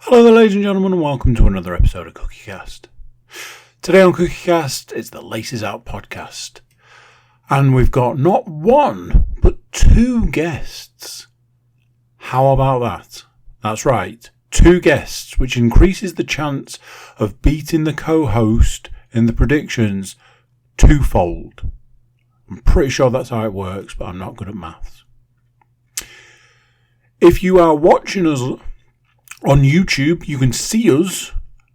Hello there, ladies and gentlemen, and welcome to another episode of CookieCast. Today on CookieCast, it's the Laces Out podcast. And we've got not one, but two guests. How about that? That's right, two guests, which increases the chance of beating the co-host in the predictions twofold. I'm pretty sure that's how it works, but I'm not good at maths. If you are watching us on YouTube, you can see us,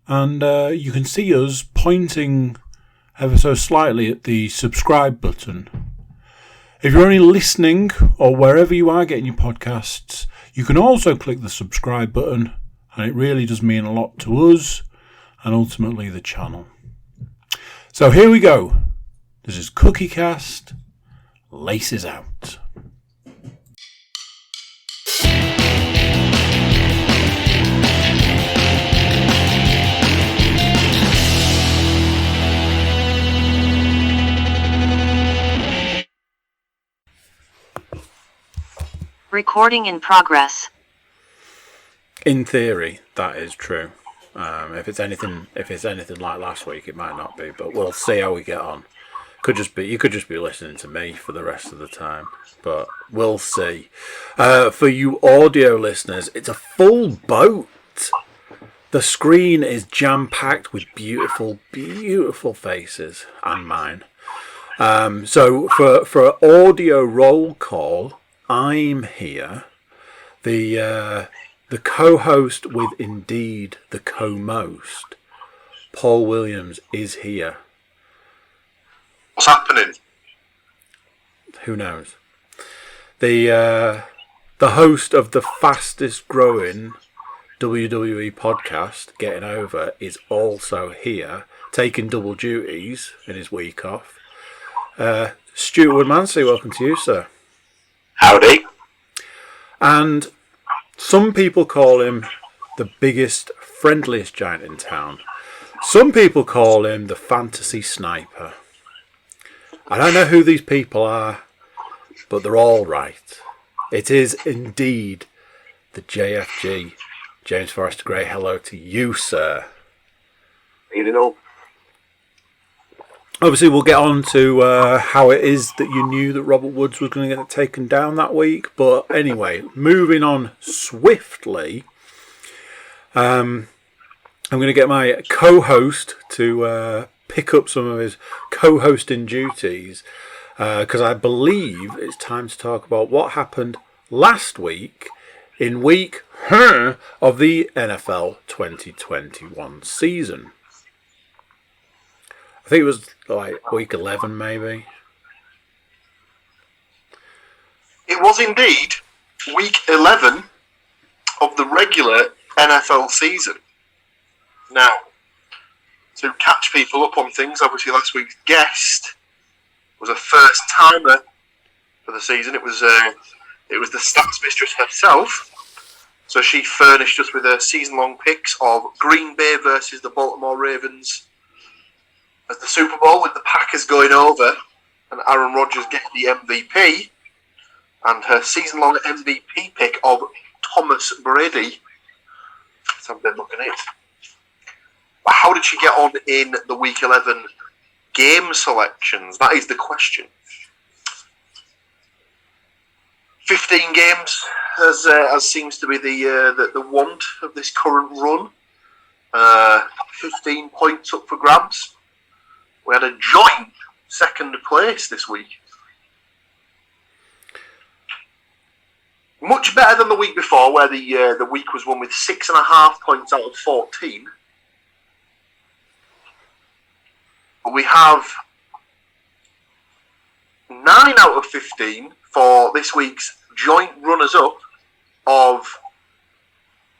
and you can see us pointing ever so slightly at the subscribe button. If you're only listening, or wherever you are getting your podcasts, you can also click the subscribe button, and it really does mean a lot to us, and ultimately the channel. So here we go. This is CookieCast, Laces Out. Recording in progress. In theory, that is true. If it's anything like last week, it might not be, but we'll see how we get on. You could just be listening to me for the rest of the time, but we'll see. For you audio listeners, it's a full boat. The screen is jam-packed with beautiful, beautiful faces, and mine. So for audio roll call, I'm here, the co-host with indeed the co-most. Paul Williams is here. What's happening? Who knows? The host of the fastest growing WWE podcast, Getting Over, is also here, taking double duties in his week off. Stuart Woodmansey, welcome to you, sir. Howdy. And some people call him the biggest, friendliest giant in town. Some people call him the fantasy sniper. I don't know who these people are, but they're all right. It is indeed the JFG. James Forrester Gray, hello to you, sir. You know. Obviously, we'll get on to how it is that you knew that Robert Woods was going to get taken down that week. But anyway, moving on swiftly, I'm going to get my co-host to pick up some of his co-hosting duties, because I believe it's time to talk about what happened last week in week of the NFL 2021 season. I think it was like week 11, maybe. It was indeed week 11 of the regular NFL season. Now, to catch people up on things, obviously last week's guest was a first timer for the season. It was the stats mistress herself. So she furnished us with her season-long picks of Green Bay versus the Baltimore Ravens as the Super Bowl, with the Packers going over and Aaron Rodgers getting the MVP, and her season-long MVP pick of Thomas Brady. Let's have a look at it. But how did she get on in the Week 11 game selections? That is the question. 15 games, as seems to be the want of this current run. 15 points up for grabs. We had a joint second place this week. Much better than the week before, where the week was won with 6.5 points out of 14. But we have 9 out of 15 for this week's joint runners-up of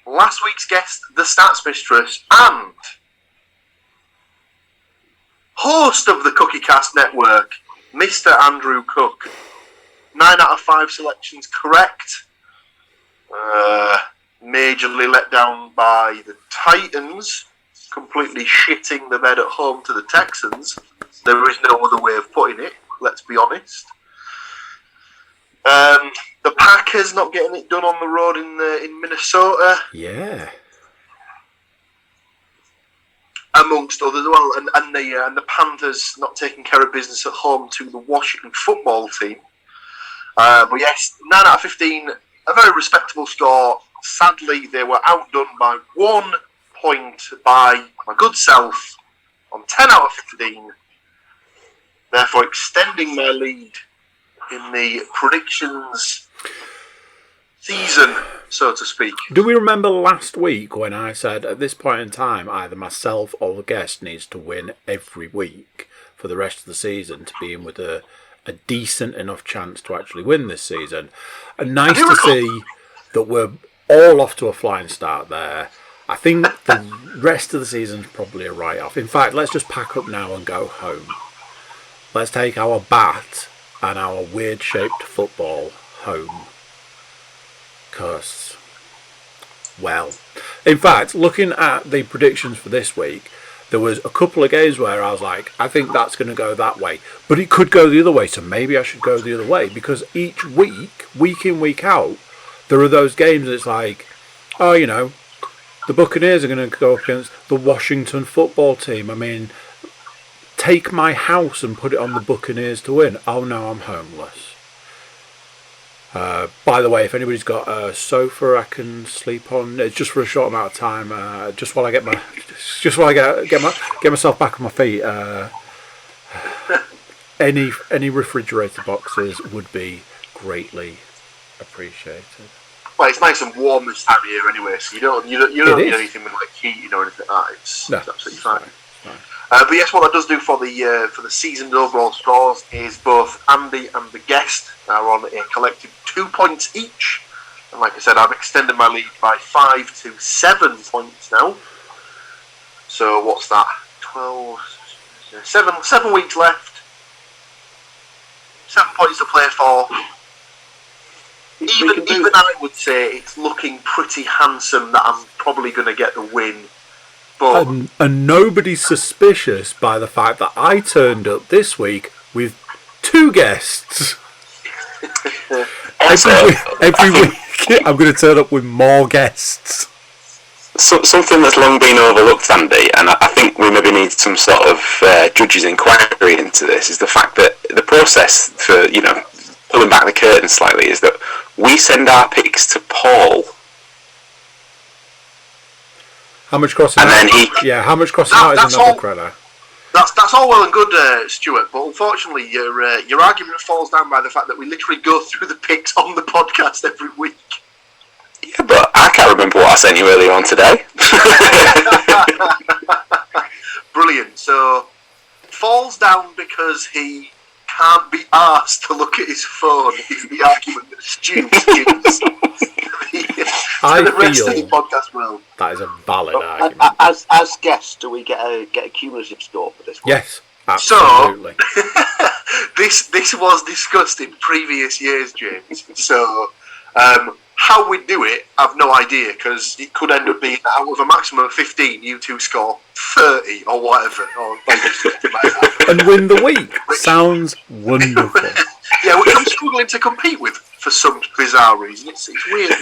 last week's guest, the Stats Mistress, and host of the CookieCast Network, Mr. Andrew Cook. 9 out of 5 selections correct. Majorly let down by the Titans, completely shitting the bed at home to the Texans. There is no other way of putting it, let's be honest. The Packers not getting it done on the road in Minnesota. Yeah. amongst others. Well, and the Panthers not taking care of business at home to the Washington football team. But yes, 9 out of 15, a very respectable score. Sadly, they were outdone by 1 point by my good self on 10 out of 15. Therefore, extending my lead in the predictions season, so to speak. Do we remember last week when I said at this point in time either myself or the guest needs to win every week for the rest of the season to be in with a decent enough chance to actually win this season? And nice to see that we're all off to a flying start there. I think the rest of the season's probably a write-off. In fact, let's just pack up now and go home. Let's take our bat and our weird-shaped football home. Because, well, in fact, looking at the predictions for this week, there was a couple of games where I was like, I think that's going to go that way. But it could go the other way, so maybe I should go the other way. Because each week, week in, week out, there are those games that's like, oh, you know, the Buccaneers are going to go up against the Washington football team. I mean, take my house and put it on the Buccaneers to win. Oh no, I'm homeless. By the way, if anybody's got a sofa I can sleep on, it's just for a short amount of time. Just while I get myself back on my feet. Any refrigerator boxes would be greatly appreciated. Well, it's nice and warm this time of year anyway, so you don't need anything with like heating or anything like that. It's absolutely fine. But yes, what that does do for the season's overall scores is both Andy and the guest are on a collective 2 points each. And like I said, I've extended my lead by 5 to 7 points now. So what's that? 7 weeks left. 7 points to play for. Even I would say it's looking pretty handsome that I'm probably going to get the win. But and nobody's suspicious by the fact that I turned up this week with 2 guests. every week I'm going to turn up with more guests. Something that's long been overlooked, Andy, and I think we maybe need some sort of judge's inquiry into this, is the fact that the process for, pulling back the curtain slightly, is that we send our picks to Paul. How much crossing and out? Then how much crossing out is another credit? That's all well and good, Stuart, but unfortunately your argument falls down by the fact that we literally go through the picks on the podcast every week. Yeah, but I can't remember what I sent you earlier on today. Brilliant. So, falls down because he can't be asked to look at his phone is the argument that Stu gives. The rest of the podcast world. That is a valid argument. As guests, do we get a cumulative score for this one? Yes, absolutely. So, this was discussed in previous years, James. So, how we do it, I've no idea, because it could end up being out of a maximum of 15, you two score 30 or whatever, or maybe something like that. And win the week. Sounds wonderful. Yeah, which I'm struggling to compete with for some bizarre reason. It's weird.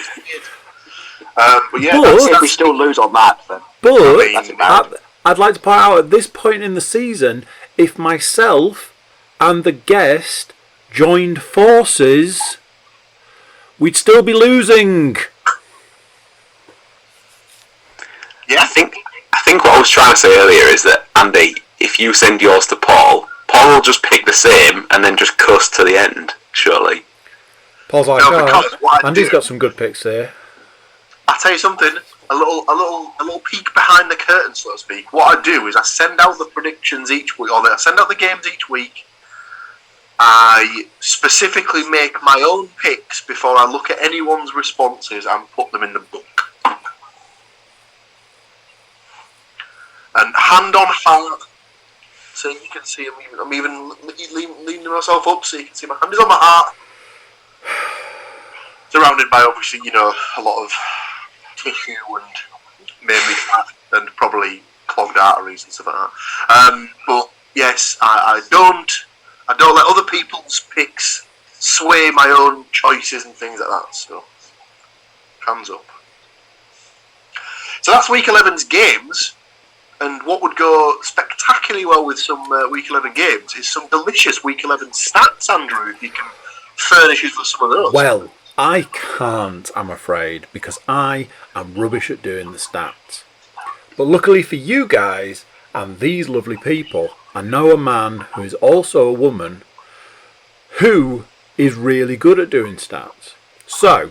But yeah, if we still lose on that, then. But I'd like to point out at this point in the season, if myself and the guest joined forces, we'd still be losing. Yeah, I think what I was trying to say earlier is that, Andy, if you send yours to Paul will just pick the same and then just cuss to the end, surely. Paul's like, Andy's got some good picks here. I'll tell you something, a little peek behind the curtain, so to speak. What I do is I send out the predictions each week, or I send out the games each week. I specifically make my own picks before I look at anyone's responses and put them in the book. And hand on heart, so you can see I'm even leaning myself up so you can see my hand is on my heart. Surrounded by obviously, a lot of tissue and mainly fat and probably clogged arteries and stuff like that. But yes, I don't let other people's picks sway my own choices and things like that. So, hands up. So that's week 11's games. And what would go spectacularly well with some Week 11 games is some delicious Week 11 stats, Andrew, if you can furnish us with some of those. Well, I can't, I'm afraid, because I am rubbish at doing the stats. But luckily for you guys and these lovely people, I know a man who is also a woman who is really good at doing stats. So,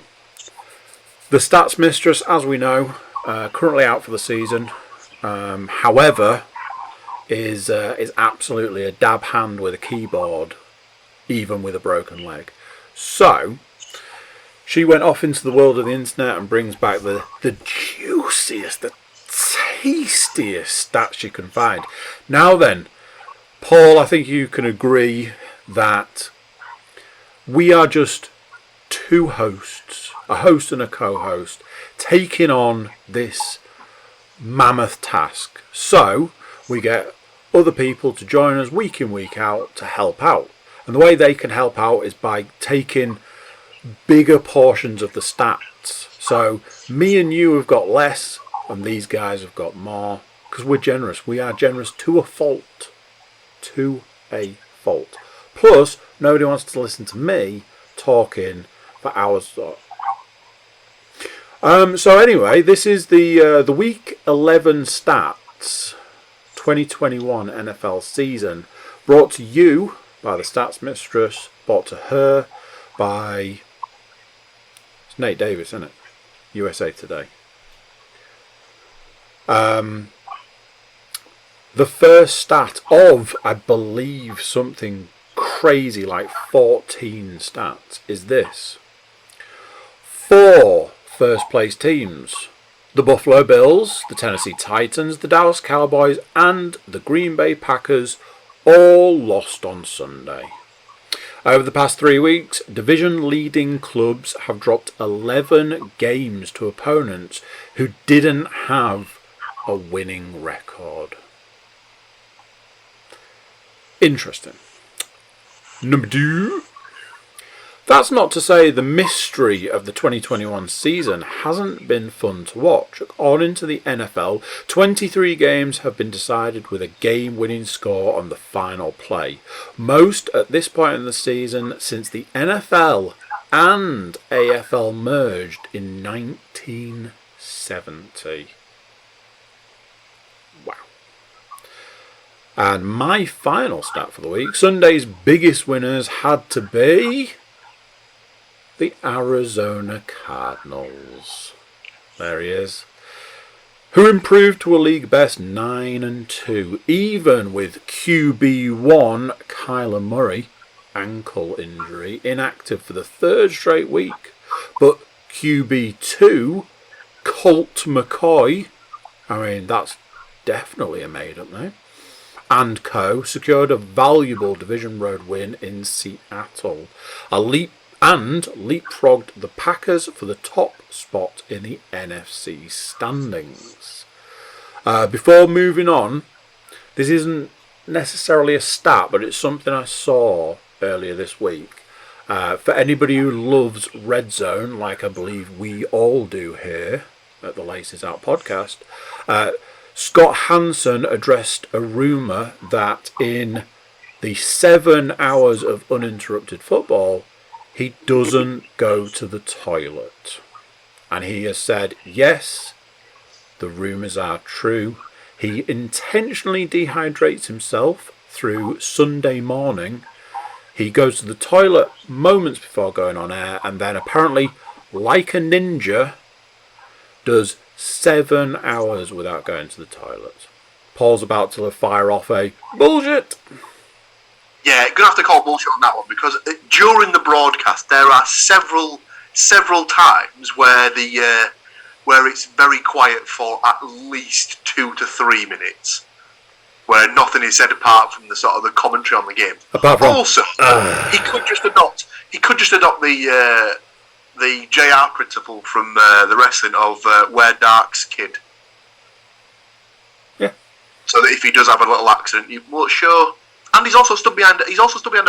the Stats Mistress, as we know, currently out for the season. However, is absolutely a dab hand with a keyboard, even with a broken leg. So, she went off into the world of the internet and brings back the juiciest, the tastiest stats you can find. Now then, Paul, I think you can agree that we are just two hosts, a host and a co-host, taking on this mammoth task. So we get other people to join us week in, week out to help out. And the way they can help out is by taking bigger portions of the stats. So me and you have got less and these guys have got more because we're generous. We are generous to a fault. To a fault. Plus, nobody wants to listen to me talking for hours. So anyway, this is the Week 11 Stats 2021 NFL season, brought to you by the Stats Mistress, brought to her by it's Nate Davis, isn't it? USA Today. The first stat of, I believe, something crazy like 14 stats is this. 4 first place teams. The Buffalo Bills, the Tennessee Titans, the Dallas Cowboys and the Green Bay Packers all lost on Sunday. Over the past 3 weeks, division leading clubs have dropped 11 games to opponents who didn't have a winning record. Interesting. Number 2. That's not to say the mystery of the 2021 season hasn't been fun to watch. According to the NFL, 23 games have been decided with a game-winning score on the final play. Most at this point in the season since the NFL and AFL merged in 1970. Wow. And my final stat for the week, Sunday's biggest winners had to be the Arizona Cardinals. There he is. Who improved to a league best 9-2, even with QB1 Kyler Murray, ankle injury, inactive for the 3rd straight week. But QB2 Colt McCoy, I mean, that's definitely a made-up name, and co. secured a valuable division road win in Seattle. Leapfrogged the Packers for the top spot in the NFC standings. Before moving on, this isn't necessarily a stat, but it's something I saw earlier this week. For anybody who loves Red Zone, like I believe we all do here at the Laces Out podcast, Scott Hansen addressed a rumour that in the 7 hours of uninterrupted football, he doesn't go to the toilet. And he has said, yes, the rumours are true. He intentionally dehydrates himself through Sunday morning. He goes to the toilet moments before going on air and then apparently, like a ninja, does 7 hours without going to the toilet. Paul's about to fire off a bullshit. Yeah, you're going to have to call bullshit on that one because during the broadcast there are several times where where it's very quiet for at least 2 to 3 minutes, where nothing is said apart from the sort of the commentary on the game. Apart from, also, he could just adopt the JR principle from the wrestling of wear darks, kid. Yeah. So that if he does have a little accident, you won't show. And he's also stood behind a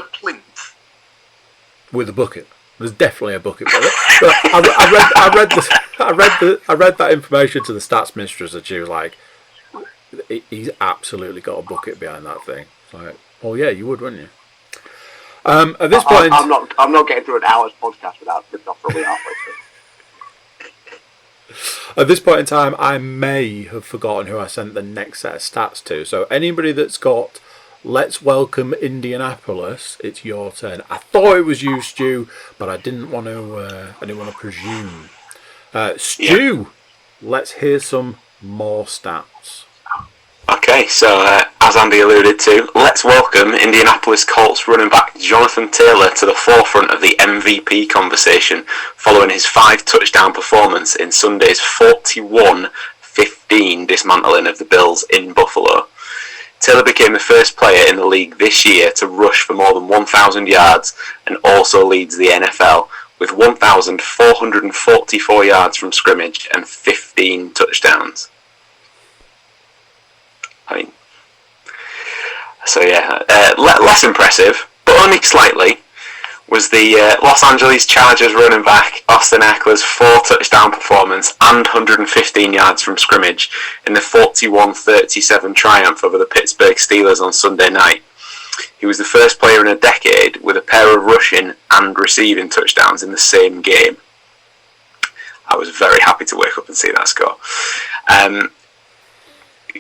plinth with a bucket. There's definitely a bucket. But I read that information to the Stats Mistress, and she was like, he's absolutely got a bucket behind that thing. It's like, well, yeah, you would, wouldn't you? At this point, I'm not getting through an hour's podcast without flipping off probably halfway through. at this point in time, I may have forgotten who I sent the next set of stats to. So anybody that's got "Let's welcome Indianapolis," it's your turn. I thought it was you, Stu, but I didn't want to. I didn't want to presume. Stu, let's hear some more stats. Okay, so as Andy alluded to, let's welcome Indianapolis Colts running back Jonathan Taylor to the forefront of the MVP conversation following his 5-touchdown performance in Sunday's 41-15 dismantling of the Bills in Buffalo. Taylor became the first player in the league this year to rush for more than 1,000 yards and also leads the NFL with 1,444 yards from scrimmage and 15 touchdowns. I mean, so yeah, less impressive, but only slightly, was the Los Angeles Chargers running back Austin Eckler's 4-touchdown performance and 115 yards from scrimmage in the 41-37 triumph over the Pittsburgh Steelers on Sunday night. He was the first player in a decade with a pair of rushing and receiving touchdowns in the same game. I was very happy to wake up and see that score.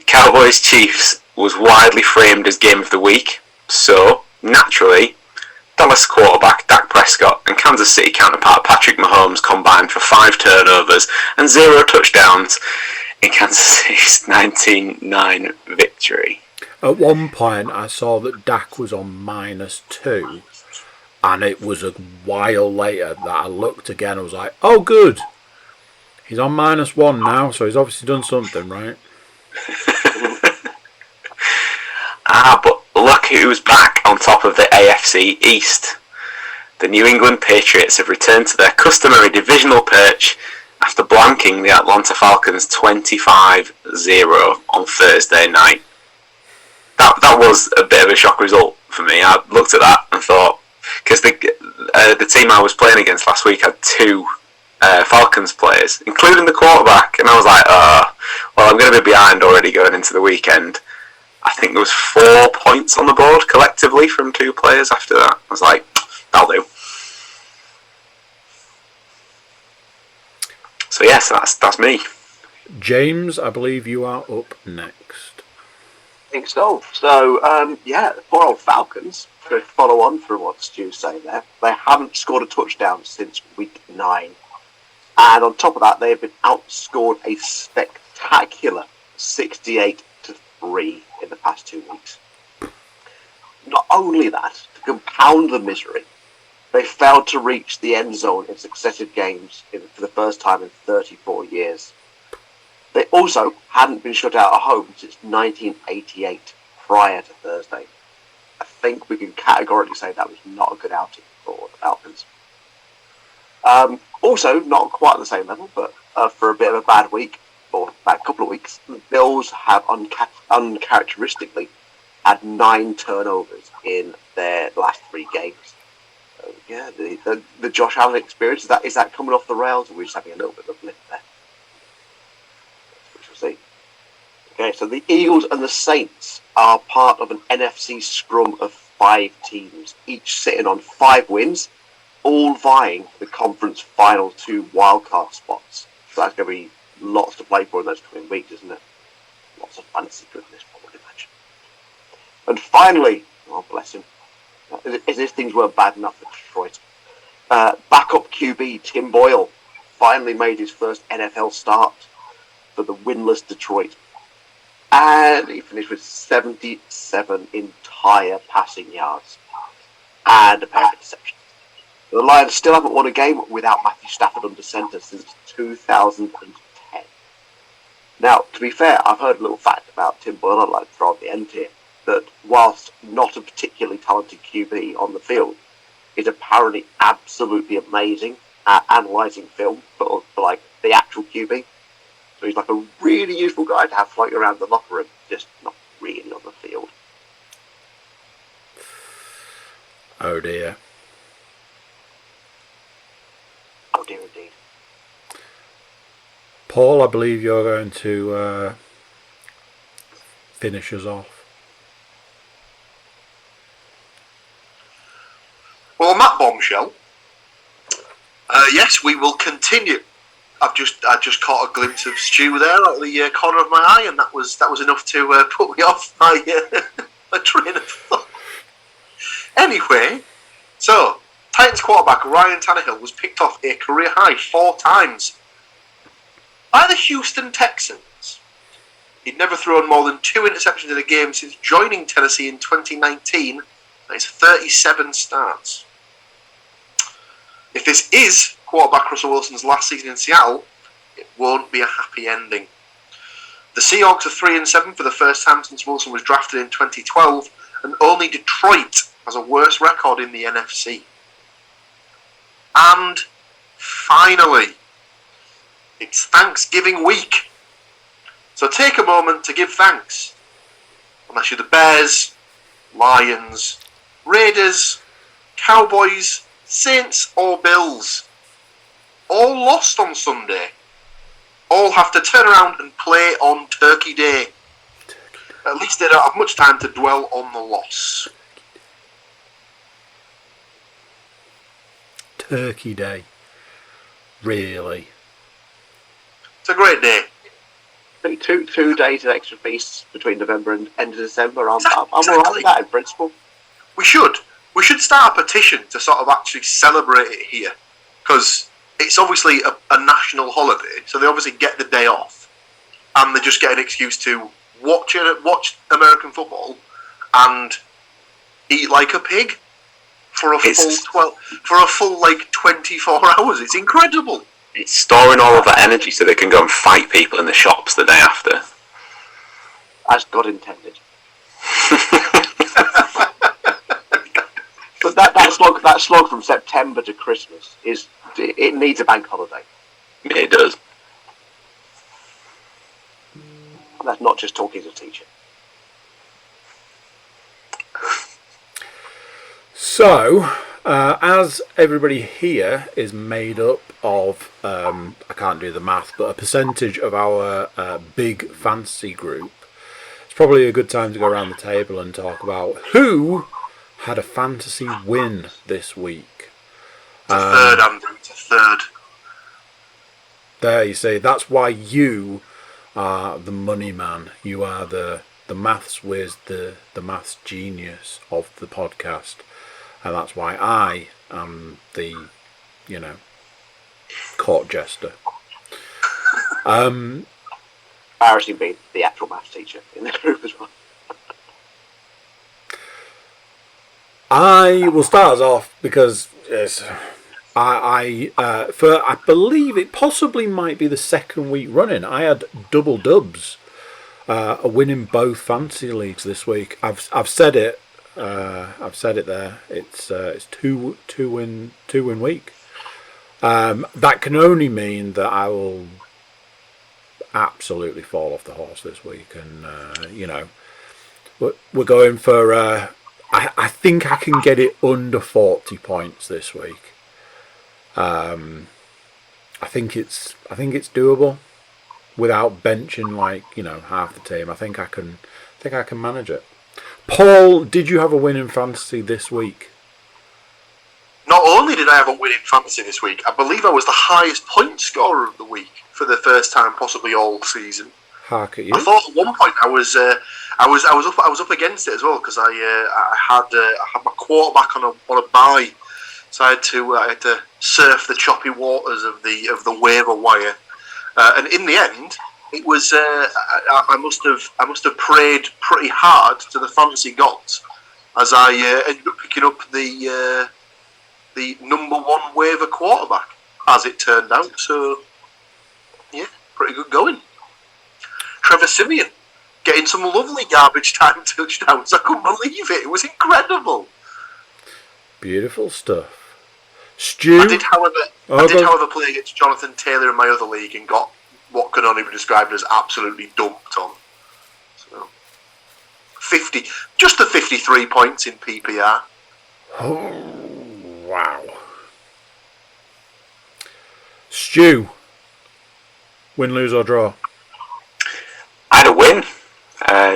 Cowboys Chiefs was widely framed as game of the week, so naturally Dallas quarterback Dak Prescott and Kansas City counterpart Patrick Mahomes combined for 5 turnovers and 0 touchdowns in Kansas City's 19-9 victory. At one point, I saw that Dak was on -2, and it was a while later that I looked again. I was like, "Oh, good, he's on -1 now, so he's obviously done something right." But look who's back on top of the AFC East. The New England Patriots have returned to their customary divisional perch after blanking the Atlanta Falcons 25-0 on Thursday night. That was a bit of a shock result for me. I looked at that and thought, because the team I was playing against last week had 2 Falcons players, including the quarterback, and I was like, well, I'm going to be behind already going into the weekend. I think there was 4 points on the board collectively from 2 players after that. I was like, that'll do. So yes, that's me. James, I believe you are up next. I think so. So, the poor old Falcons, to follow on from what Stu's saying there, they haven't scored a touchdown since week 9. And on top of that, they've been outscored a spectacular 68-3 in the past 2 weeks. Not only that, to compound the misery, they failed to reach the end zone in successive games for the first time in 34 years. They also hadn't been shut out at home since 1988, prior to Thursday. I think we can categorically say that was not a good outing for the Falcons. Also, not quite at the same level, but for a bit of a bad week, or a bad couple of weeks, the Bills have uncharacteristically had 9 turnovers in their last 3 games. So, yeah, the Josh Allen experience, is that coming off the rails, or are we just having a little bit of a blip there? We shall see. Okay, so the Eagles and the Saints are part of an NFC scrum of 5 teams, each sitting on 5 wins, all vying for the conference final 2 wildcard spots. So that's going to be lots to play for in those coming weeks, isn't it? Lots of fantasy goodness, I would imagine. And finally, oh bless him, as if things weren't bad enough for Detroit, backup QB Tim Boyle finally made his first NFL start for the winless Detroit. And he finished with 77 entire passing yards and a pair of interceptions. The Lions still haven't won a game without Matthew Stafford under centre since 2010. Now, to be fair, I've heard a little fact about Tim Boyle I'd like to throw at the end here, that whilst not a particularly talented QB on the field, is apparently absolutely amazing at analysing film for like the actual QB. So he's like a really useful guy to have floating around the locker room, just not really on the field. Oh dear. Oh dear indeed. Paul, I believe you're going to finish us off? Well, on that bombshell, yes, we will continue. I just caught a glimpse of Stu there at the corner of my eye, and that was enough to put me off my my train of thought. Anyway, so Titans quarterback Ryan Tannehill was picked off a career high 4 times by the Houston Texans. He'd never thrown more than 2 interceptions in a game since joining Tennessee in 2019. That is 37 starts. If this is quarterback Russell Wilson's last season in Seattle, it won't be a happy ending. The Seahawks are 3-7 for the first time since Wilson was drafted in 2012, and only Detroit has a worse record in the NFC. And finally, it's Thanksgiving week. So take a moment to give thanks. Unless you're the Bears, Lions, Raiders, Cowboys, Saints or Bills. All lost on Sunday. All have to turn around and play on Turkey Day. At least they don't have much time to dwell on the loss. Turkey Day. Really? It's a great day. I think 2 days of extra feasts between November and end of December. I'm Exactly. alright with that in principle. We should start a petition to sort of actually celebrate it here, because it's obviously a national holiday, so they obviously get the day off, and they just get an excuse to watch American football and eat like a pig for a full 24 hours. It's incredible. It's storing all of that energy so they can go and fight people in the shops the day after. As God intended. But that slog from September to Christmas it needs a bank holiday. It does. And that's not just talking as a teacher. So, as everybody here is made up of, I can't do the math, but a percentage of our big fantasy group, it's probably a good time to go around the table and talk about who had a fantasy win this week. It's a third, Andrew. It's a third. There, you see, that's why you are the money man. You are the maths whiz, the maths genius of the podcast. And that's why I am the, court jester. Embarrassing being the actual maths teacher in the group as well. I will start us off because I believe it possibly might be the second week running. I had double dubs, a win in both fantasy leagues this week. I've said it. I've said it there. It's two win week. That can only mean that I will absolutely fall off the horse this week, and we're going for. I think I can get it under 40 points this week. I think it's doable without benching half the team. I think I can manage it. Paul, did you have a win in fantasy this week? Not only did I have a win in fantasy this week, I believe I was the highest point scorer of the week for the first time possibly all season. Hark at you. I thought at one point I was up against it as well, because I had my quarterback on a bye, so I had to surf the choppy waters of the waiver wire, and in the end it was I must have prayed pretty hard to the fantasy gods as I ended up picking up the number 1 waiver quarterback, as it turned out. So yeah, pretty good going. Trevor Simeon getting some lovely garbage time touchdowns. I couldn't believe it. It was incredible. Beautiful stuff. Stu? I did, however, play against Jonathan Taylor in my other league and got what could only be described as absolutely dumped on. So, just the 53 points in PPR. Oh, wow. Stu, win, lose or draw? I had a win.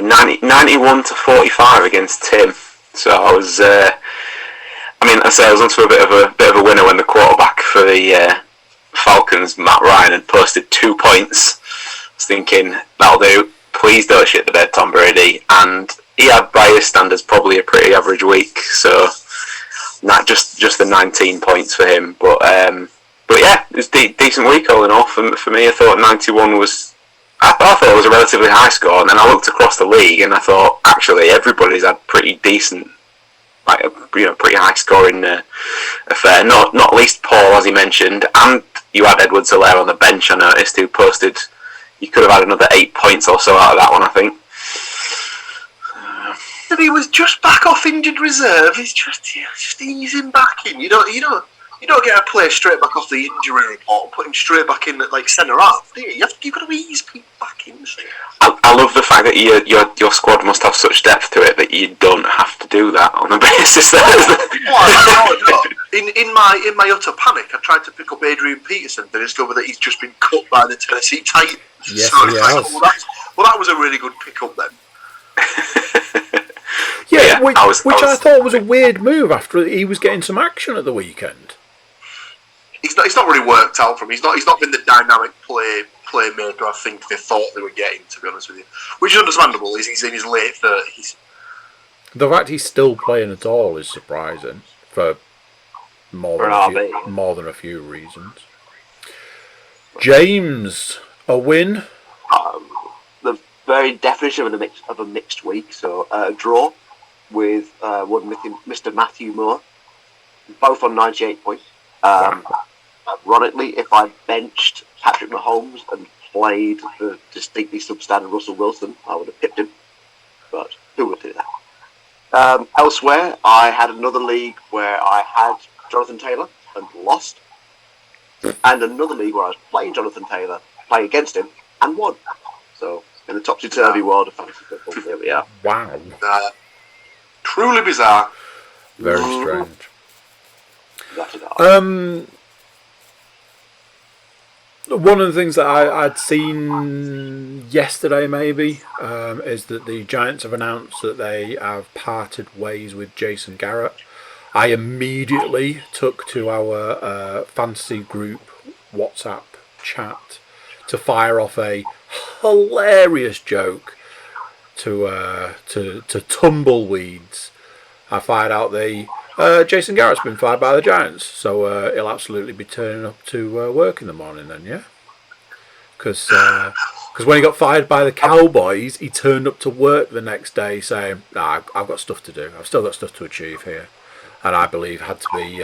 91 to 45 against Tim. So I was, I was onto a bit of a winner when the quarterback for the Falcons, Matt Ryan, had posted 2 points. I was thinking, that'll do. Please don't shit the bed, Tom Brady. And he had, by his standards, probably a pretty average week. So not just the 19 points for him. But yeah, it was a decent week all in all. For me, I thought 91 was. I thought it was a relatively high score, and then I looked across the league and I thought actually everybody's had pretty decent, pretty high scoring affair. Not least Paul, as he mentioned, and you had Edwards-Helaire on the bench. I noticed, who posted. You could have had another 8 points or so out of that one, I think. And he was just back off injured reserve. He's just easing back in. You don't get a player straight back off the injury report and put him straight back in at centre half, do you? You've got to ease people back in. I love the fact that your squad must have such depth to it that you don't have to do that on the basis that. In my utter panic, I tried to pick up Adrian Peterson to discover that he's just been cut by the Tennessee Titans. Yes, so he has. Well, that was a really good pick-up then. I thought was a weird move after he was getting some action at the weekend. It's not really worked out for him. He's not been the dynamic playmaker I think they thought they were getting, to be honest with you. Which is understandable. He's in his late 30s. The fact he's still playing at all is surprising for more than a few reasons. James, a win. The very definition of a mixed week. So a draw with Mr. Matthew Moore, both on 98 points. Ironically, if I benched Patrick Mahomes and played the distinctly substandard Russell Wilson, I would have pipped him. But who would do that? Elsewhere, I had another league where I had Jonathan Taylor and lost, and another league where I was playing Jonathan Taylor, playing against him, and won. So, in the topsy-turvy world of fantasy football, here we are. Wow. Truly bizarre. Very strange. One of the things that I'd seen yesterday, maybe, is that the Giants have announced that they have parted ways with Jason Garrett. I immediately took to our fantasy group WhatsApp chat to fire off a hilarious joke to tumbleweeds. I fired out the Jason Garrett's been fired by the Giants, so he'll absolutely be turning up to work in the morning then, yeah? Because when he got fired by the Cowboys, he turned up to work the next day saying, nah, I've got stuff to do. I've still got stuff to achieve here. And I believe had to be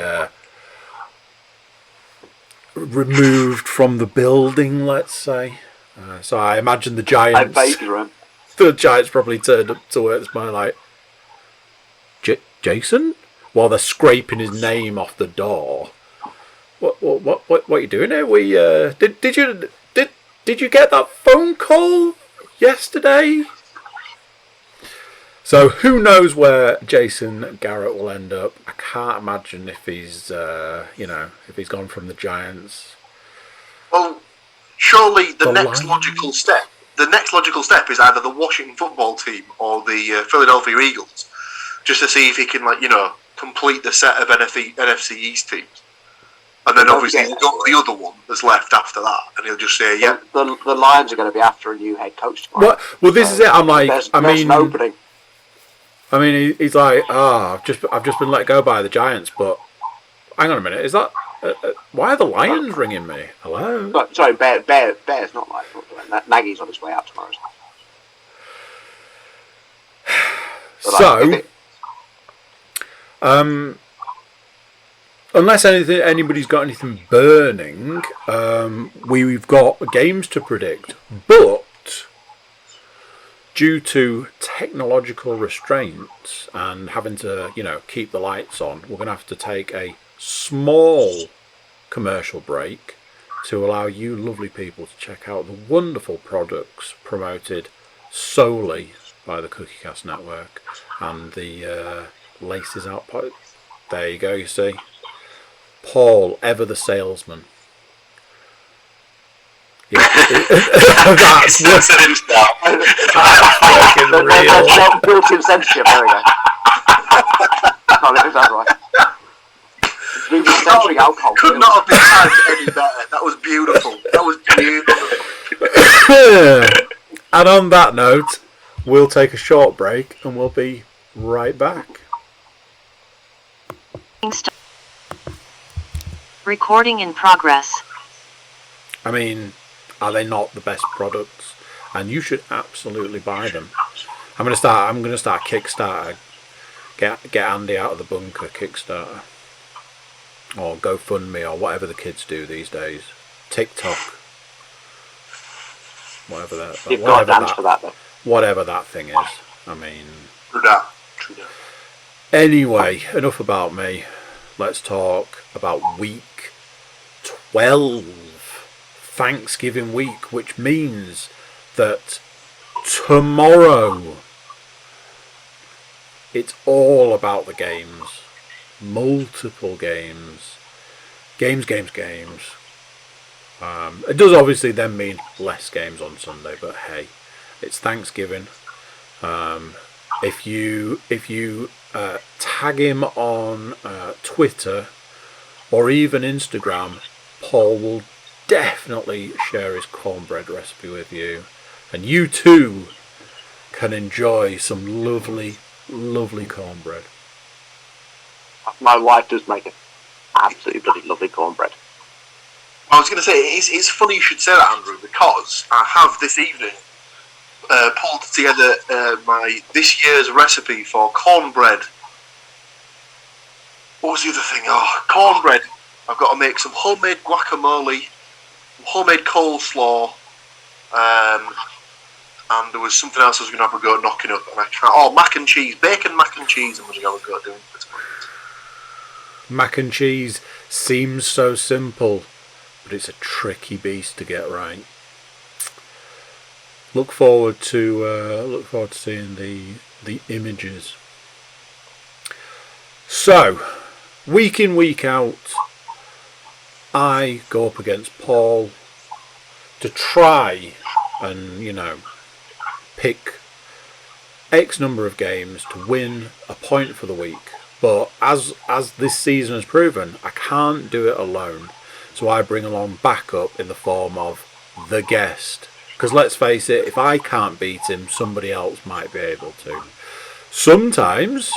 removed from the building, let's say. So I imagine the Giants... The Giants probably turned up to work this morning like, Jason? While they're scraping his name off the door. What are you doing here? We did you get that phone call yesterday? So who knows where Jason Garrett will end up? I can't imagine if he's if he's gone from the Giants. Well, surely the next logical step is either the Washington football team or the Philadelphia Eagles, just to see if he can complete the set of NFC East teams. And then obviously you've got the other one that's left after that, and he'll just say, yeah. The Lions are going to be after a new head coach tomorrow. Well, this is it. I'm like, there's an opening. I mean, he's like, I've just been let go by the Giants, but hang on a minute, is that why are the Lions ringing me? Hello? Sorry, Bear's not like Nagy's on his way out tomorrow. So, unless anybody's got anything burning, we've got games to predict. But due to technological restraints and having to, keep the lights on, we're going to have to take a small commercial break to allow you lovely people to check out the wonderful products promoted solely by the CookieCast Network and the Laces Output. There you go, you see. Paul, ever the salesman. Yeah. That's working real. Built-in censorship. There we go. Can't let this out right. Censoring alcohol. Could not have been timed any better. That was beautiful. That was beautiful. And on that note, we'll take a short break and we'll be right back. Recording in progress. I mean, are they not the best products? And you should absolutely buy them. I'm gonna start Kickstarter. Get Andy out of the bunker Kickstarter, or GoFundMe, or whatever the kids do these days. TikTok, whatever that. You've got to dance for that, though. Whatever that thing is. I mean. True that. Anyway, enough about me. Let's talk about week 12, Thanksgiving week, which means that tomorrow it's all about the games. Multiple games. Games. It does obviously then mean less games on Sunday, but hey, it's Thanksgiving. If you tag him on Twitter or even Instagram, Paul will definitely share his cornbread recipe with you, and you too can enjoy some lovely cornbread. My wife does make an absolutely bloody lovely cornbread. I was going to say, it's funny you should say that, Andrew, because I have this evening pulled together this year's recipe for cornbread. What was the other thing? Oh, cornbread. I've got to make some homemade guacamole, some homemade coleslaw, and there was something else I was going to have a go at knocking up, and I can't. Oh, mac and cheese, bacon mac and cheese, I'm going to have a go at doing it. Mac and cheese seems so simple, but it's a tricky beast to get right. Look forward to seeing the images. So, week in, week out, I go up against Paul to try and, pick X number of games to win a point for the week. But as this season has proven, I can't do it alone. So I bring along backup in the form of the guest. Because let's face it, if I can't beat him, somebody else might be able to. Sometimes,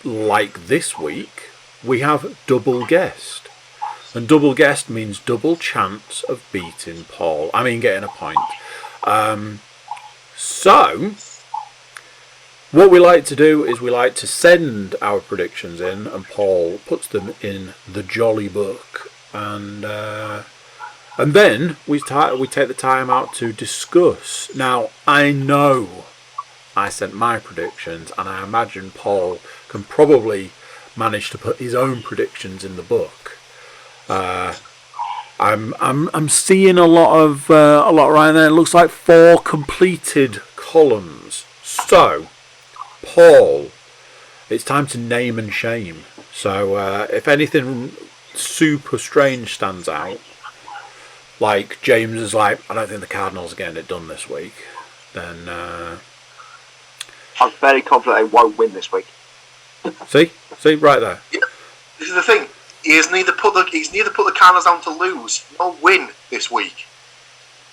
like this week, we have double guest. And double guest means double chance of beating Paul. I mean, getting a point. So, what we like to do is we like to send our predictions in, and Paul puts them in the jolly book. And then we take the time out to discuss. Now, I know I sent my predictions, and I imagine Paul can probably manage to put his own predictions in the book. I'm seeing a lot right there. It looks like 4 completed columns. So, Paul, it's time to name and shame. So, if anything super strange stands out, like James is like, I don't think the Cardinals are getting it done this week, then I'm very confident they won't win this week. see right there. Yeah, this is the thing. He's neither put the Cardinals down to lose nor win this week.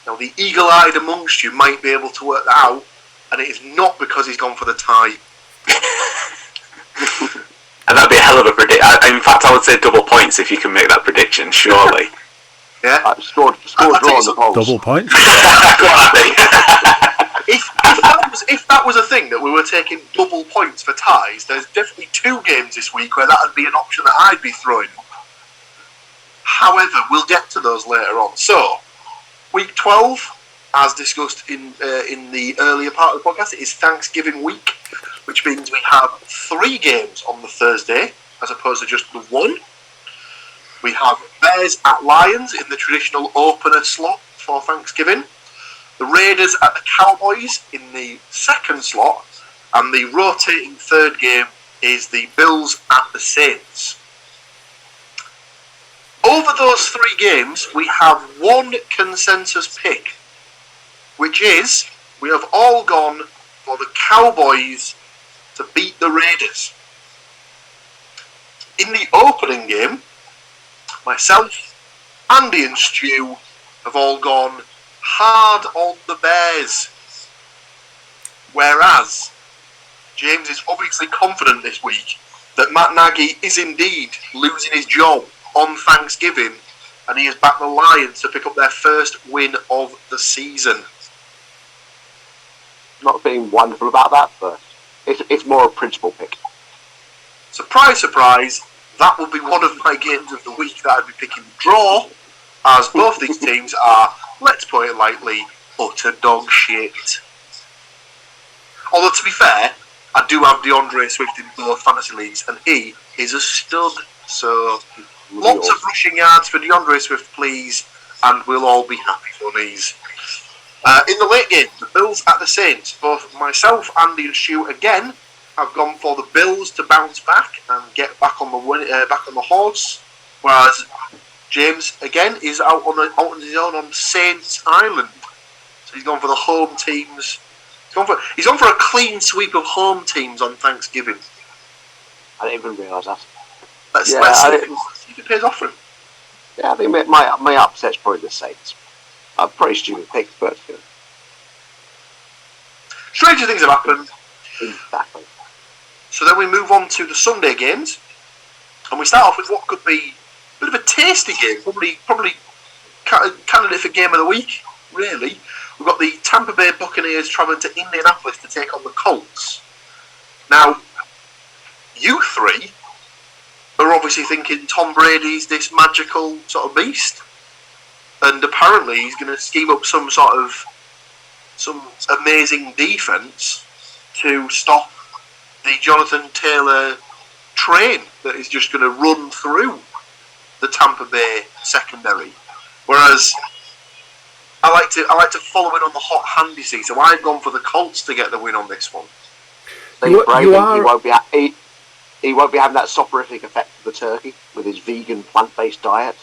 Now the eagle-eyed amongst you might be able to work that out, and it is not because he's gone for the tie. And that'd be a hell of a prediction. In fact, I would say double points if you can make that prediction, surely. Yeah. Score draw on the polls. Double points. If that was a thing that we were taking double points for ties, there's definitely 2 games this week where that would be an option that I'd be throwing. However, we'll get to those later on. So, week 12, as discussed in the earlier part of the podcast, it is Thanksgiving week, which means we have 3 games on the Thursday as opposed to just the 1. We have Bears at Lions in the traditional opener slot for Thanksgiving. The Raiders at the Cowboys in the second slot. And the rotating third game is the Bills at the Saints. Over those 3 games, we have one consensus pick, which is we have all gone for the Cowboys to beat the Raiders. In the opening game, myself, Andy and Stu have all gone hard on the Bears. Whereas James is obviously confident this week that Matt Nagy is indeed losing his job on Thanksgiving, and he has backed the Lions to pick up their first win of the season. Not being wonderful about that, but it's more a principal pick. Surprise, surprise, that will be one of my games of the week that I'd be picking draw, as both these teams are, let's put it lightly, utter dog shit. Although, to be fair, I do have DeAndre Swift in both fantasy leagues, and he is a stud. So, lots of rushing yards for DeAndre Swift, please, and we'll all be happy for these. In the late game, the Bills at the Saints. Both myself, Andy, and Stu again have gone for the Bills to bounce back and get back on the horse, whereas James again is out on his own on Saints Island. So he's gone for the home teams. He's gone for a clean sweep of home teams on Thanksgiving. I didn't even realise that. Let's see if it pays off for him. Yeah, I think my upset's probably the Saints. A pretty stupid pick, but stranger things have happened. Exactly. So then we move on to the Sunday games, and we start off with what could be a bit of a tasty game, probably candidate for game of the week. Really, we've got the Tampa Bay Buccaneers travelling to Indianapolis to take on the Colts. Now, you three are obviously thinking Tom Brady's this magical sort of beast, and apparently he's going to scheme up some amazing defense to stop the Jonathan Taylor train that is just going to run through the Tampa Bay secondary. Whereas I like to follow in on the hot hand, you see, so I've gone for the Colts to get the win on this one. He won't be having that soporific effect of the turkey with his vegan plant-based diet.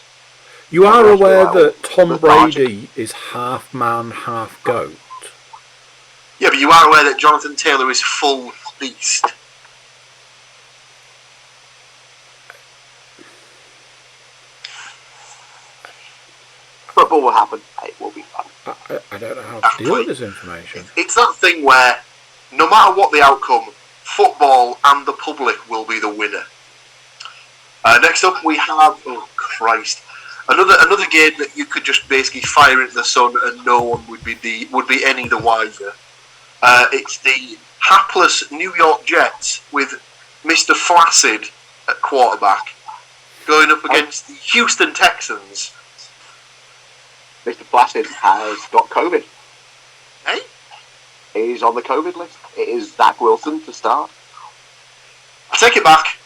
You are aware that Tom Brady is half man, half goat? Yeah, but you are aware that Jonathan Taylor is full beast. Football will happen. It will be fun. I don't know how to deal with this information. It's that thing where, no matter what the outcome, football and the public will be the winner. Next up, we have another game that you could just basically fire into the sun and no one would be any the wiser. It's the hapless New York Jets with Mr. Flaccid at quarterback going up against the Houston Texans. Mr. Flaccid has got COVID. Hey? He's on the COVID list. It is Zach Wilson to start. I take it back.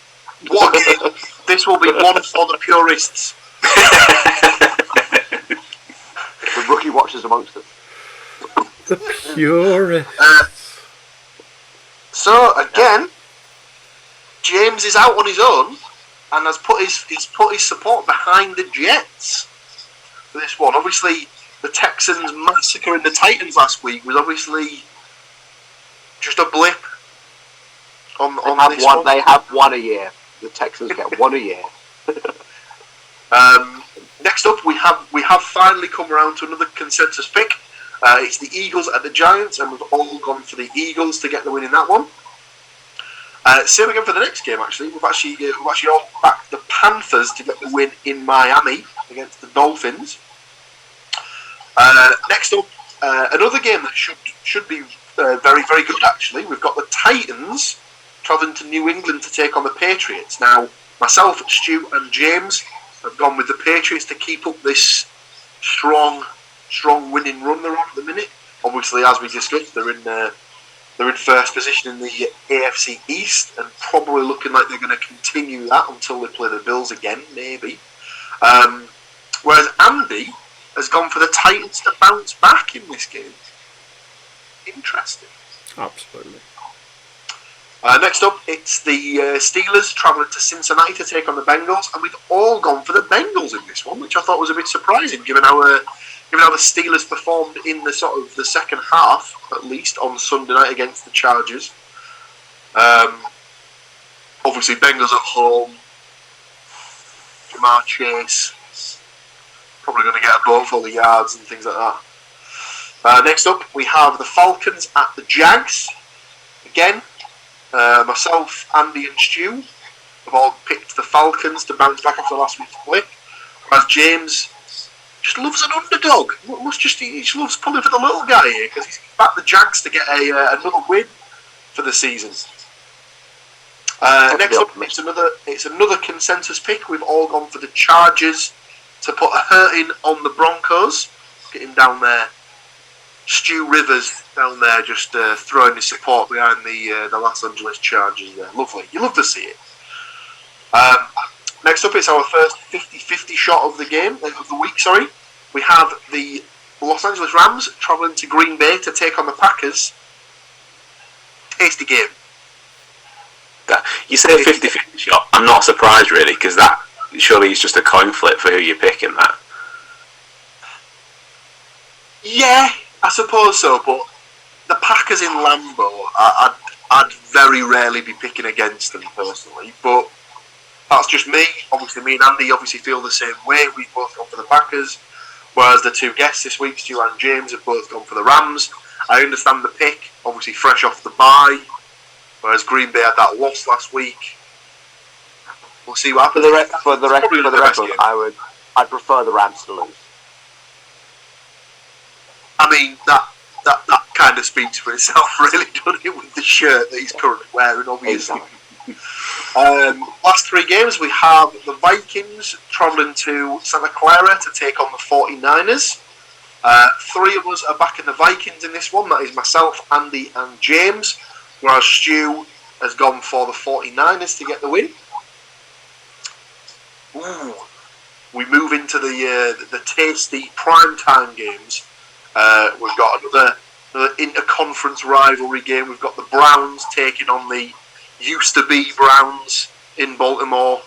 What a game. This will be one for the purists. The rookie watchers amongst us. The purist. So again, James is out on his own and has put his support behind the Jets for this one. Obviously, the Texans massacring the Titans last week was obviously just a blip on this one. They have one a year. The Texans get one a year. Next up, we have finally come around to another consensus pick. It's the Eagles at the Giants, and we've all gone for the Eagles to get the win in that one. Same again for the next game. Actually, we've actually all backed the Panthers to get the win in Miami against the Dolphins. Next up, another game that should be very, very good. Actually, we've got the Titans travelling to New England to take on the Patriots. Now, myself, Stu, and James have gone with the Patriots to keep up this strong winning run they're on at the minute. Obviously, as we discussed, they're in first position in the AFC East and probably looking like they're going to continue that until they play the Bills again, maybe. Whereas Andy has gone for the Titans to bounce back in this game. Interesting. Absolutely. Next up, it's the Steelers travelling to Cincinnati to take on the Bengals, and we've all gone for the Bengals in this one, which I thought was a bit surprising given our given how the Steelers performed in the sort of the second half, at least on Sunday night against the Chargers. Obviously, Bengals at home. Jamar Chase probably going to get a boat full of yards and things like that. Next up, we have the Falcons at the Jags. Again, myself, Andy, and Stu have all picked the Falcons to bounce back after last week's blip, whereas James just loves an underdog. He just loves pulling for the little guy here because he's backed the Jags to get another win for the season. Next up, it's another consensus pick. We've all gone for the Chargers to put a hurting on the Broncos. Getting down there, Stu Rivers down there, just throwing his support behind the Los Angeles Chargers. There, lovely. You love to see it. Next up, it's our first 50-50 shot of the week. Sorry, we have the Los Angeles Rams travelling to Green Bay to take on the Packers. Tasty game. You say 50-50 shot. I'm not surprised really, because that surely is just a coin flip for who you're picking. That. Yeah, I suppose so. But the Packers in Lambeau, I'd very rarely be picking against them personally. But that's just me. Obviously, me and Andy feel the same way. We've both gone for the Packers, whereas the two guests this week, Stu and James, have both gone for the Rams. I understand the pick, obviously fresh off the bye, whereas Green Bay had that loss last week. We'll see what happens. For the record, I'd prefer the Rams to lose. I mean, that kind of speaks for itself, really, doesn't it, with the shirt that he's currently wearing, obviously. Exactly. Last three games, we have the Vikings travelling to Santa Clara to take on the 49ers. Three of us are backing the Vikings in this one. That is myself, Andy, and James. Whereas Stu has gone for the 49ers to get the win. Ooh. We move into the tasty primetime games. We've got another inter-conference rivalry game. We've got the Browns taking on the used-to-be Browns in Baltimore.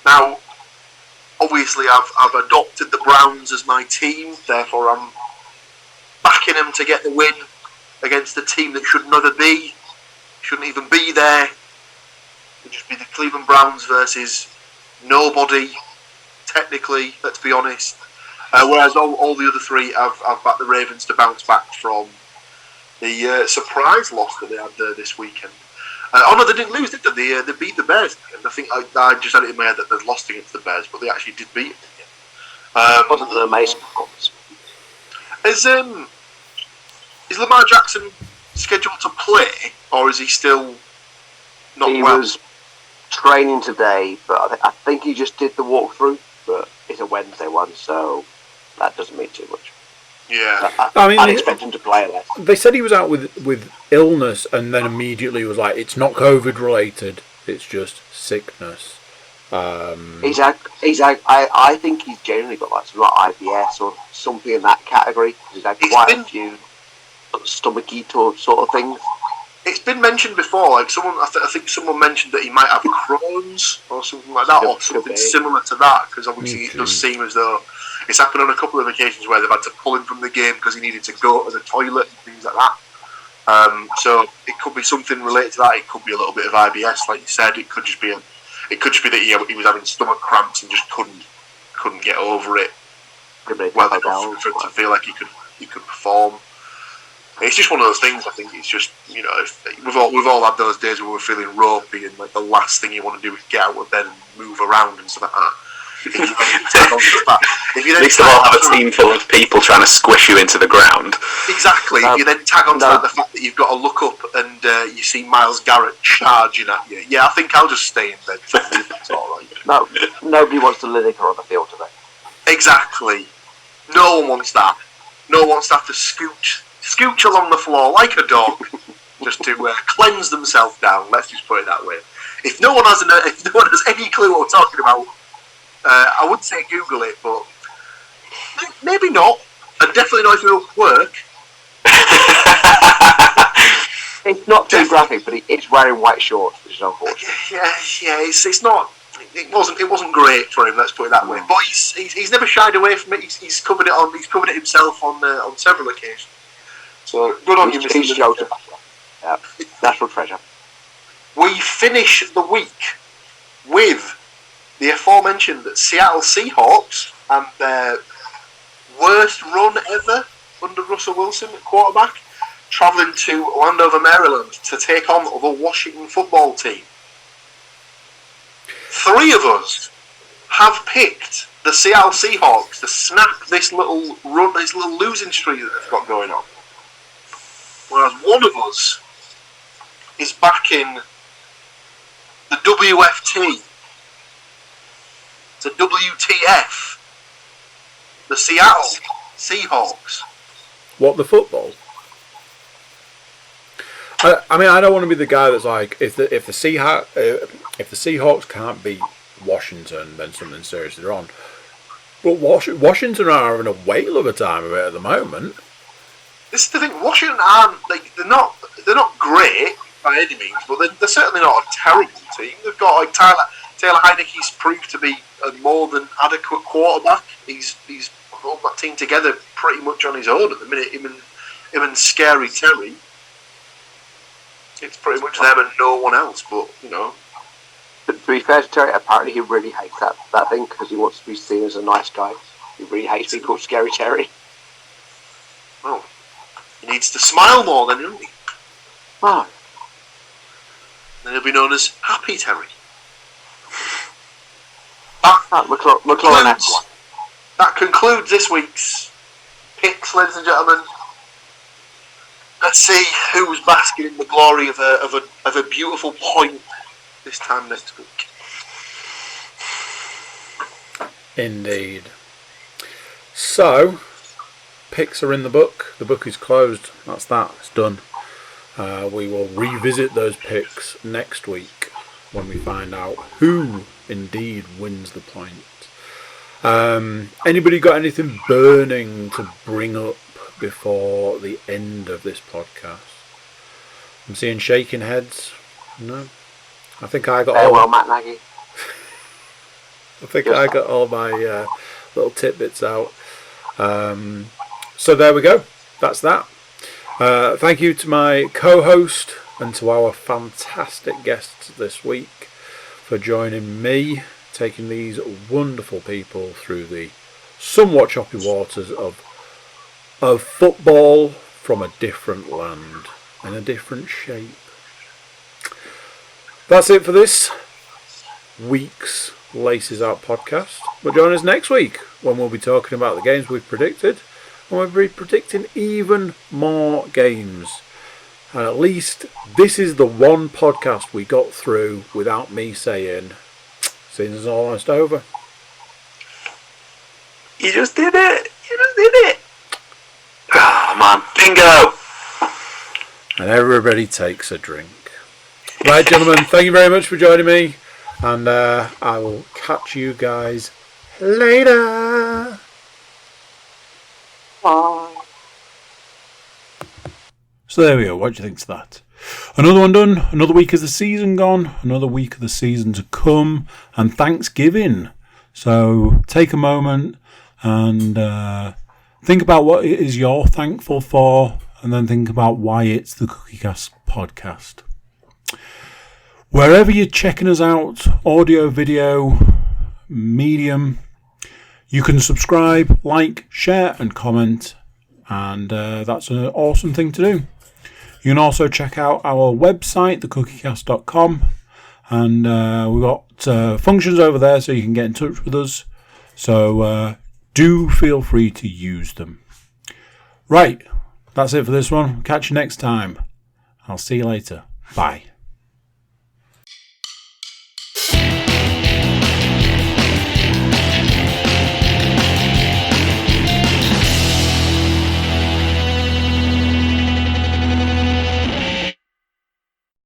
Now, obviously, I've adopted the Browns as my team. Therefore, I'm backing them to get the win against a team that shouldn't even be there. It would just be the Cleveland Browns versus nobody, technically, let's be honest. Whereas all the other three, I've backed the Ravens to bounce back from the surprise loss that they had this weekend. No, they didn't lose, did they? They beat the Bears. And I think I just had it in my head that they'd lost against the Bears, but they actually did beat them. It wasn't an amazing performance. Is Lamar Jackson scheduled to play, or is he still not He well? was training today, but I think he just did the walkthrough, but it's a Wednesday one, so that doesn't mean too much. Yeah. I'd expect him to play less. They said he was out with illness, and then immediately was like, it's not COVID related, it's just sickness. I think he's generally got like some like IBS or something in that category. He's had quite a few stomachache sort of things. It's been mentioned before, like I think someone mentioned that he might have Crohn's or something like that, or something similar to that, because obviously it does seem as though it's happened on a couple of occasions where they've had to pull him from the game because he needed to go to the toilet and things like that. So it could be something related to that. It could be a little bit of IBS, like you said. It could just be that he was having stomach cramps and just couldn't get over it well enough to feel like he could perform. It's just one of those things. I think it's just, we've all had those days where we're feeling ropey and like the last thing you want to do is get out of bed and move around and stuff like that. At least they'll all have a team full of people trying to squish you into the ground. Exactly. If you then tag onto that the fact that you've got to look up and you see Myles Garrett charging at you. Yeah, I think I'll just stay in bed. It's all right. No, nobody wants to Lineker on the field today. Exactly. No one wants that. No one wants to have to scooch along the floor like a dog just to cleanse themselves down. Let's just put it that way. If no one has any clue what we're talking about, I would say Google it, but maybe not. And definitely not if you're at work. It's not too graphic, but he is wearing white shorts, which is unfortunate. Yeah, it's not. it wasn't great for him. Let's put it that way. But he's never shied away from it. He's covered it on. He's covered it himself on several occasions. So good on you, Mr. Joseph. Yeah, national treasure. We finish the week with the aforementioned Seattle Seahawks and their worst run ever under Russell Wilson at quarterback, travelling to Landover, Maryland to take on the Washington football team. 3 of us have picked the Seattle Seahawks to snap this little losing streak that they've got going on. Whereas one of us is backing the WFT, the WTF, the Seattle Seahawks. What, the football? I mean, I don't want to be the guy that's like, if the Seahawks can't beat Washington, then something seriously wrong. But Washington are having a whale of a time of it at the moment. This is the thing. Washington aren't. They're not great by any means, but they're certainly not a terrible team. They've got like Taylor Heineke's proved to be a more than adequate quarterback. He's pulled that team together pretty much on his own at the minute. Him and Scary Terry. It's pretty much them and no one else. But you know. To be fair to Terry, apparently he really hates that thing because he wants to be seen as a nice guy. He really hates being called Scary Terry. Well, he needs to smile more then, doesn't he? Oh. Then he'll be known as Happy Terry. That concludes this week's picks, ladies and gentlemen. Let's see who's basking in the glory of a beautiful point this time next week. Indeed. So, picks are in the book. The book is closed. That's that. It's done. We will revisit those picks next week when we find out who indeed wins the point. Anybody got anything burning to bring up before the end of this podcast? I'm seeing shaking heads. No? I think I got Farewell, Matt Nagy. I think I got all my little tidbits out. So there we go. That's that. Thank you to my co-host and to our fantastic guests this week for joining me, taking these wonderful people through the somewhat choppy waters of football from a different land in a different shape. That's it for this week's Laces Out podcast. But join us next week when we'll be talking about the games we've predicted, and we'll be predicting even more games. And at least this is the one podcast we got through without me saying, season's almost over. You just did it. Oh man, bingo. And everybody takes a drink. Right, gentlemen, thank you very much for joining me, and I will catch you guys later. Bye. So there we go. What do you think to that? Another one done. Another week of the season gone. Another week of the season to come. And Thanksgiving. So take a moment and think about what it is you're thankful for, and then think about why it's the CookieCast podcast. Wherever you're checking us out, audio, video, medium, you can subscribe, like, share and comment, and that's an awesome thing to do. You can also check out our website, thecookiecast.com, and we've got functions over there so you can get in touch with us, so do feel free to use them. Right, that's it for this one. Catch you next time. I'll see you later. Bye.